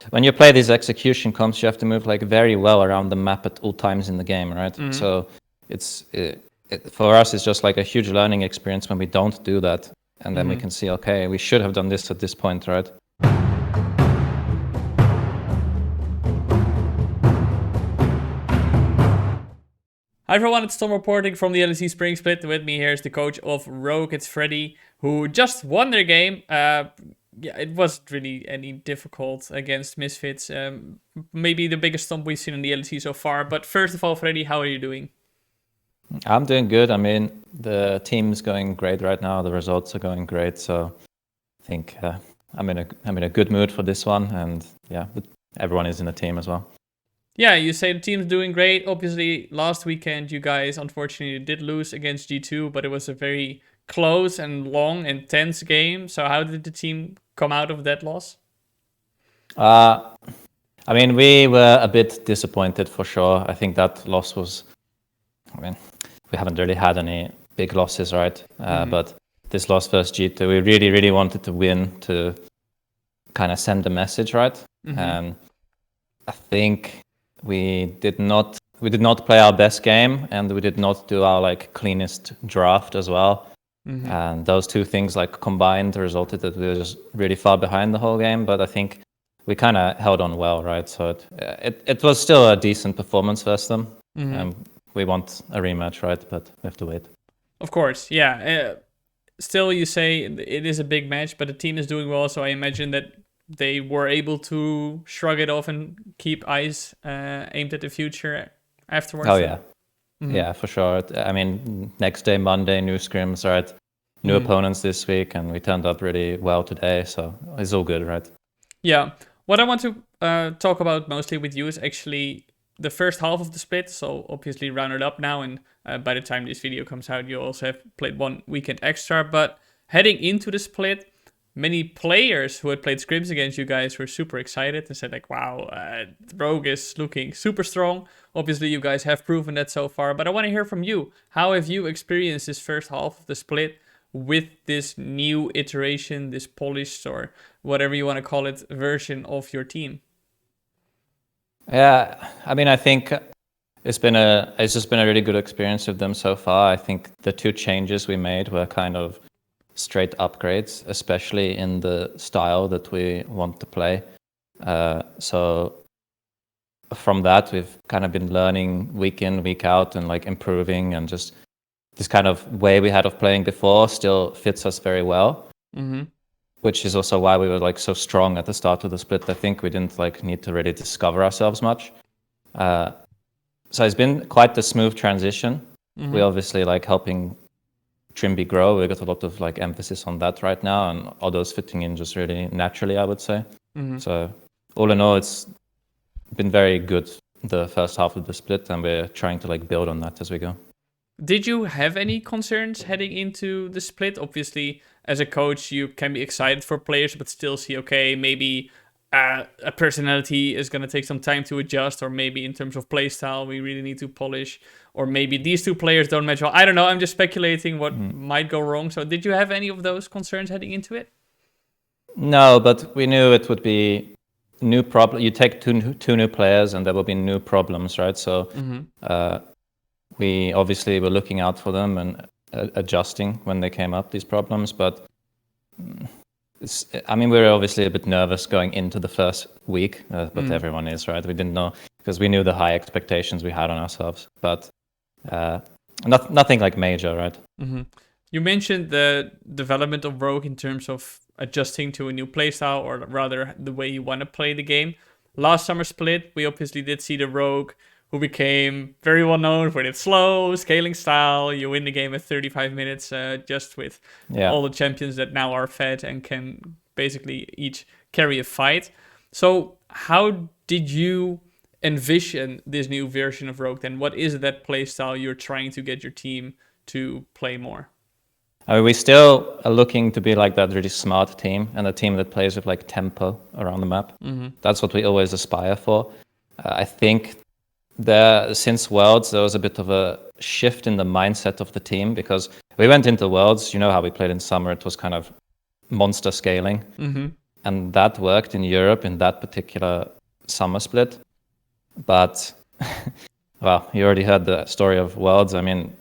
when you play these execution comps, you have to move like very well around the map at all times in the game, right? So for us, it's just like a huge learning experience when we don't do that, and then we can see, okay, we should have done this at this point, right? Hi everyone, it's Tom reporting from the LEC Spring Split. With me here is the coach of Rogue, it's Freddy, who just won their game. It wasn't really any difficult against Misfits. Maybe the biggest stomp we've seen in the LEC so far. But first of all, Freddy, how are you doing? I'm doing good. I mean, the team's going great right now. The results are going great. So I think I'm in a good mood for this one. And yeah, everyone is in the team as well. Yeah, you say the team's doing great. Obviously, last weekend you guys unfortunately did lose against G2, but it was a very close and long and tense game. So how did the team come out of that loss? I mean, we were a bit disappointed for sure. I think that loss was, I mean, we haven't really had any big losses, right? But this loss versus G2, we really, really wanted to win to kind of send a message, right? And I think we did not play our best game, and we did not do our like cleanest draft as well. And those two things like combined resulted that we were just really far behind the whole game. But I think we kind of held on well, right? So it was still a decent performance versus them. We want a rematch, right? But we have to wait. Of course, yeah. Still, you say it is a big match, but the team is doing well, so I imagine that they were able to shrug it off and keep eyes aimed at the future afterwards. Oh, yeah. Yeah, for sure. I mean, next day, Monday, new scrims, right? New opponents this week, and we turned up really well today, so it's all good, right? Yeah. What I want to talk about mostly with you is actually the first half of the split, so obviously rounded up now, and by the time this video comes out, you also have played one weekend extra, but heading into the split, many players who had played scrims against you guys were super excited and said like, wow, Rogue is looking super strong. Obviously, you guys have proven that so far, but I want to hear from you. How have you experienced this first half of the split with this new iteration, this polished or whatever you want to call it, version of your team? Yeah, I mean, I think it's just been a really good experience with them so far. I think the two changes we made were kind of straight upgrades, especially in the style that we want to play. So from that, we've kind of been learning week in, week out, and like improving, and just this kind of way we had of playing before still fits us very well. Which is also why we were like so strong at the start of the split. I think we didn't like need to really discover ourselves much. So it's been quite the smooth transition. We obviously like helping Trimby grow. We got a lot of like emphasis on that right now, and all those fitting in just really naturally, I would say. So all in all, it's been very good the first half of the split, and we're trying to like build on that as we go. Did you have any concerns heading into the split? Obviously, as a coach, you can be excited for players, but still see, okay, maybe a personality is going to take some time to adjust, or maybe in terms of playstyle, we really need to polish, or maybe these two players don't match well. I don't know. I'm just speculating what might go wrong. So did you have any of those concerns heading into it? No, but we knew it would be new problem. You take two new players, and there will be new problems, right? So we obviously were looking out for them and adjusting when they came up, these problems. But I mean, we were obviously a bit nervous going into the first week, but everyone is, right? We didn't know, because we knew the high expectations we had on ourselves, but nothing like major, right? You mentioned the development of Rogue in terms of adjusting to a new playstyle, or rather the way you want to play the game. Last summer split, we obviously did see the Rogue who became very well known for its slow scaling style. You win the game at 35 minutes just with all the champions that now are fed and can basically each carry a fight. So how did you envision this new version of Rogue then? What is that playstyle you're trying to get your team to play more? I mean, we still are looking to be like that really smart team, and a team that plays with like tempo around the map. That's what we always aspire for. I think since Worlds, there was a bit of a shift in the mindset of the team, because we went into Worlds, you know how we played in summer, it was kind of monster scaling. and that worked in Europe in that particular summer split. But well, you already heard the story of Worlds. I mean,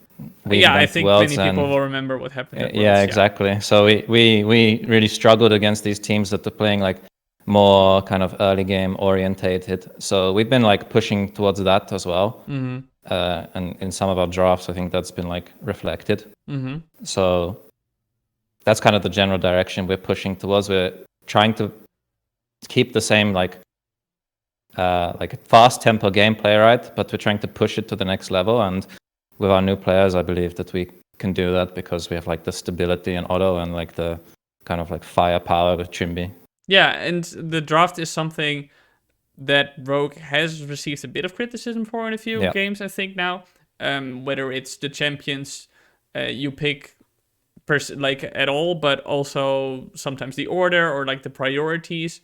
I think many people will remember what happened at Worlds. Yeah, exactly. So we really struggled against these teams that are playing like more kind of early game orientated. So we've been like pushing towards that as well. And in some of our drafts, I think that's been like reflected. So that's kind of the general direction we're pushing towards. We're trying to keep the same like fast tempo gameplay, right? But we're trying to push it to the next level. And with our new players, I believe that we can do that because we have like the stability in Otto and like the kind of like firepower with Chimbi. Yeah, and the draft is something that Rogue has received a bit of criticism for in a few games, I think now. Whether it's the champions you pick like at all, but also sometimes the order or like the priorities.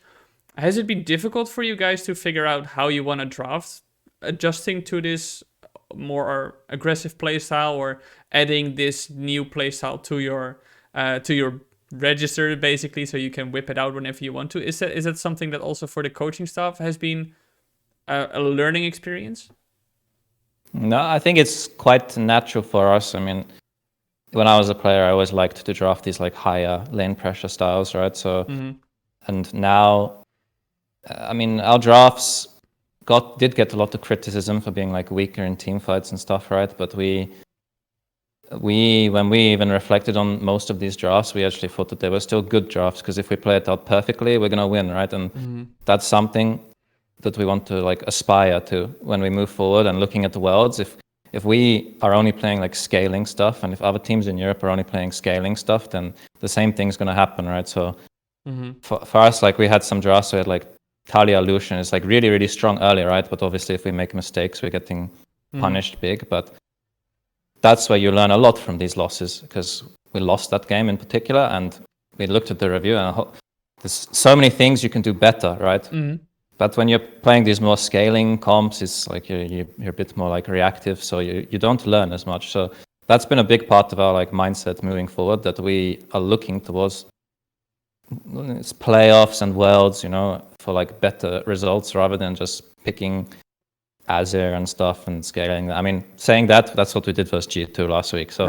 Has it been difficult for you guys to figure out how you want to draft, adjusting to this more aggressive playstyle or adding this new playstyle to your register basically, so you can whip it out whenever you want to? Is that something that also for the coaching staff has been a learning experience? No, I think it's quite natural for us. I mean, when I was a player, I always liked to draft these like higher lane pressure styles, right? So, and now, I mean, our drafts did get a lot of criticism for being like weaker in team fights and stuff, right? But when we even reflected on most of these drafts, we actually thought that they were still good drafts, because if we play it out perfectly, we're gonna win, right? And that's something that we want to like aspire to when we move forward and looking at the worlds. If we are only playing like scaling stuff, and if other teams in Europe are only playing scaling stuff, then the same thing's gonna happen, right? So for us, like we had some drafts where we had like Talia Lucian is like really, really strong early, right? But obviously if we make mistakes, we're getting punished big. But that's where you learn a lot from these losses, because we lost that game in particular, and we looked at the review and there's so many things you can do better, right? But when you're playing these more scaling comps, it's like you're a bit more like reactive, so you don't learn as much. So that's been a big part of our like mindset moving forward, that we are looking towards playoffs and worlds, you know, for like better results rather than just picking Azir and stuff and scaling. I mean, saying that's what we did versus G2 last week. So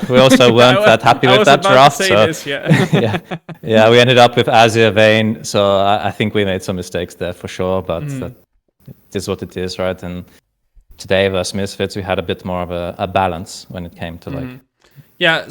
we also weren't that happy with that draft. So we ended up with Azir Vayne. So I think we made some mistakes there for sure, but that is what it is, right? And today versus Misfits, we had a bit more of a balance when it came to like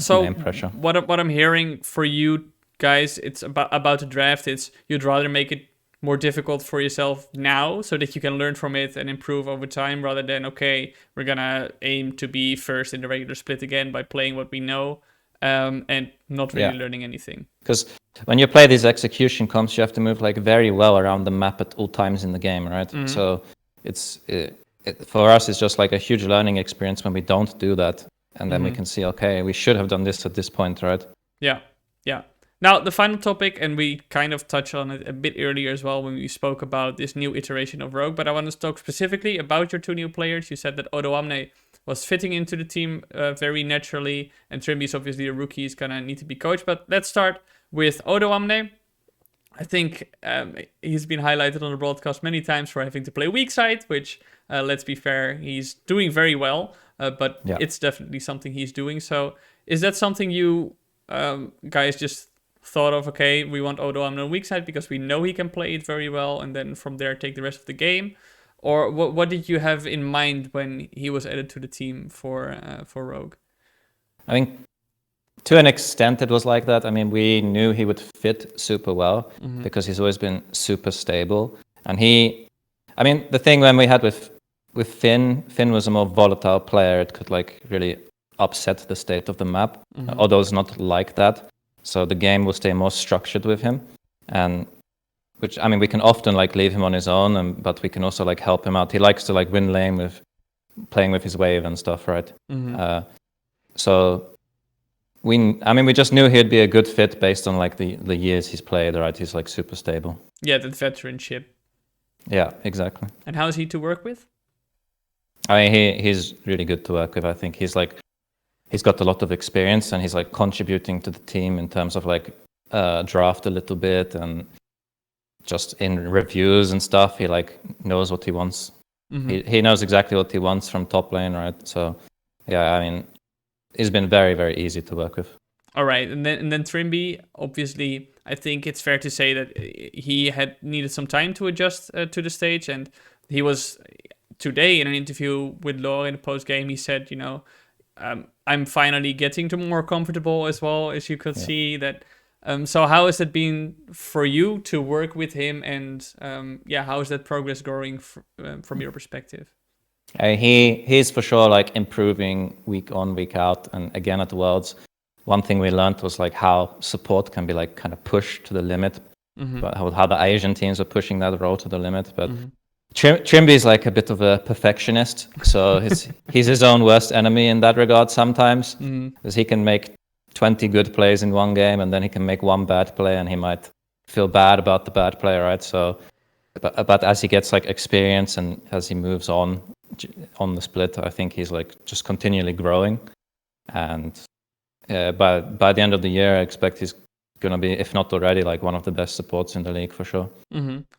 so name pressure. What I'm hearing for you guys, it's about the draft. It's you'd rather make it more difficult for yourself now so that you can learn from it and improve over time, rather than, okay, we're gonna aim to be first in the regular split again by playing what we know and not really learning anything. Because when you play these execution comps, you have to move like very well around the map at all times in the game, right? So it's for us, it's just like a huge learning experience when we don't do that, and then we can see, okay, we should have done this at this point, right? Yeah. Now, the final topic, and we kind of touched on it a bit earlier as well when we spoke about this new iteration of Rogue, but I want to talk specifically about your two new players. You said that Omni was fitting into the team very naturally, and Trimby is obviously a rookie, he's going to need to be coached. But let's start with Omni. I think he's been highlighted on the broadcast many times for having to play weak side, which, let's be fair, he's doing very well, but it's definitely something he's doing. So is that something you guys just thought of, okay, we want Omni on the weak side because we know he can play it very well, and then from there take the rest of the game? Or what did you have in mind when he was added to the team for Rogue? I think to an extent it was like that. I mean, we knew he would fit super well because he's always been super stable. And the thing when we had with Finn was a more volatile player. It could like really upset the state of the map. Odo's not like that. So the game will stay more structured with him, and which, I mean, we can often like leave him on his own, but we can also like help him out. He likes to like win lane with playing with his wave and stuff, right? So we just knew he'd be a good fit based on like the years he's played, right? He's like super stable. Yeah, that veteranship. Yeah, exactly. And how is he to work with? I mean, he's really good to work with. I think he's got a lot of experience, and he's like contributing to the team in terms of like draft a little bit, and just in reviews and stuff, he like knows what he wants. He knows exactly what he wants from top lane, right? So yeah, I mean, he's been very, very easy to work with. All right, and then Trimby, obviously, I think it's fair to say that he had needed some time to adjust to the stage, and he was today in an interview with Law in the post game. He said, I'm finally getting to more comfortable as well, as you could see that. So how has it been for you to work with him, and how is that progress going from your perspective? He's for sure like improving week on, week out, and again at the Worlds, one thing we learned was like how support can be like kind of pushed to the limit, but how the Asian teams are pushing that role to the limit. But Trimby is like a bit of a perfectionist, so he's his own worst enemy in that regard sometimes, because he can make 20 good plays in one game, and then he can make one bad play, and he might feel bad about the bad play, right? So, but as he gets like experience and as he moves on the split, I think he's like just continually growing, and by the end of the year, I expect he's gonna be, if not already, like one of the best supports in the league for sure.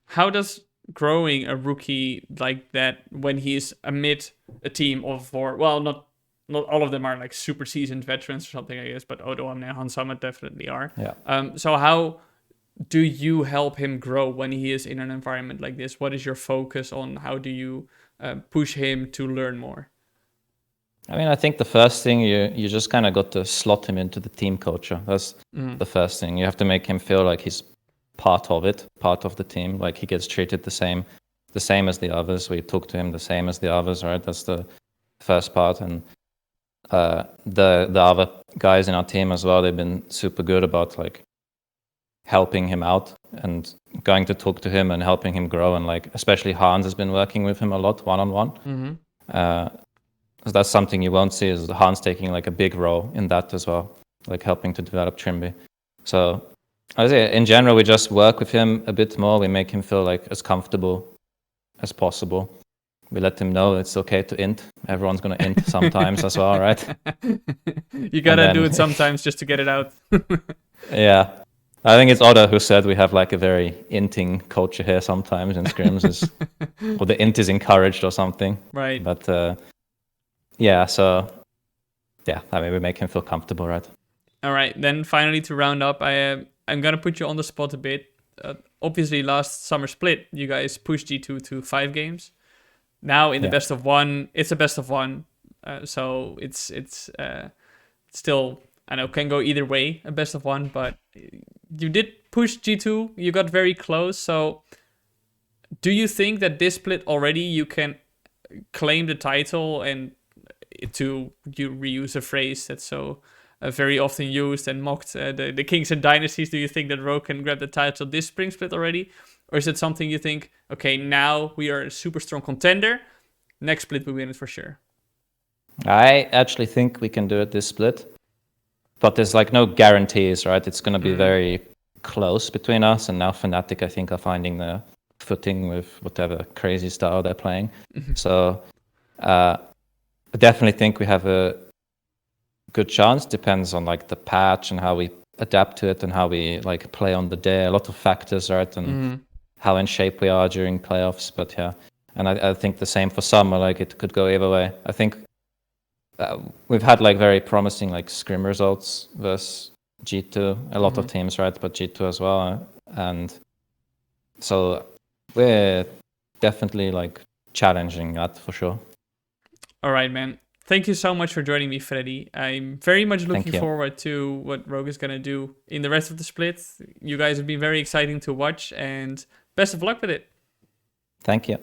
How does growing a rookie like that when he's amid a team of four, well, not all of them are like super seasoned veterans or something, I guess, but Odo, Omni, and Hansama definitely are. Yeah. So how do you help him grow when he is in an environment like this? What is your focus on? How do you push him to learn more? I mean, I think the first thing you just kind of got to slot him into the team culture. That's the first thing. You have to make him feel like he's part of it, part of the team. Like he gets treated the same as the others. We talk to him the same as the others, right? That's the first part. And the other guys in our team as well, they've been super good about like helping him out and going to talk to him and helping him grow. And like especially Hans has been working with him a lot one-on-one. That's something you won't see, is Hans taking like a big role in that as well, like helping to develop Trimby. So I say in general, we just work with him a bit more. We make him feel like as comfortable as possible. We let him know it's okay to int. Everyone's gonna int sometimes as well, right? You gotta do it sometimes just to get it out. Yeah. I think it's Oda who said we have like a very inting culture here sometimes in scrims, or the int is encouraged or something. Right. But yeah, so yeah, I mean, we make him feel comfortable, right? All right, then finally to round up, I'm gonna put you on the spot a bit. Obviously, last summer split, you guys pushed G2 to 5 games. Now in the best of one, it's a best of one, so it's still, I know, can go either way, a best of one, but you did push G2. You got very close. So, do you think that this split already you can claim the title, and to you reuse a phrase that's so very often used and mocked, the kings and dynasties? Do you think that Rogue can grab the title this spring split already? Or is it something you think, okay, now we are a super strong contender, next split we win it for sure? I actually think we can do it this split, but there's like no guarantees, right? It's going to be very close between us, and now Fnatic, I think, are finding the footing with whatever crazy style they're playing. So I definitely think we have a good chance. Depends on like the patch and how we adapt to it and how we like play on the day. A lot of factors, right? And how in shape we are during playoffs. But yeah, and I think the same for summer. Like it could go either way. I think we've had like very promising like scrim results versus G2. A lot of teams, right? But G2 as well. And so we're definitely like challenging that for sure. All right, man. Thank you so much for joining me, Freddy. I'm very much looking forward to what Rogue is going to do in the rest of the split. You guys have been very exciting to watch, and best of luck with it. Thank you.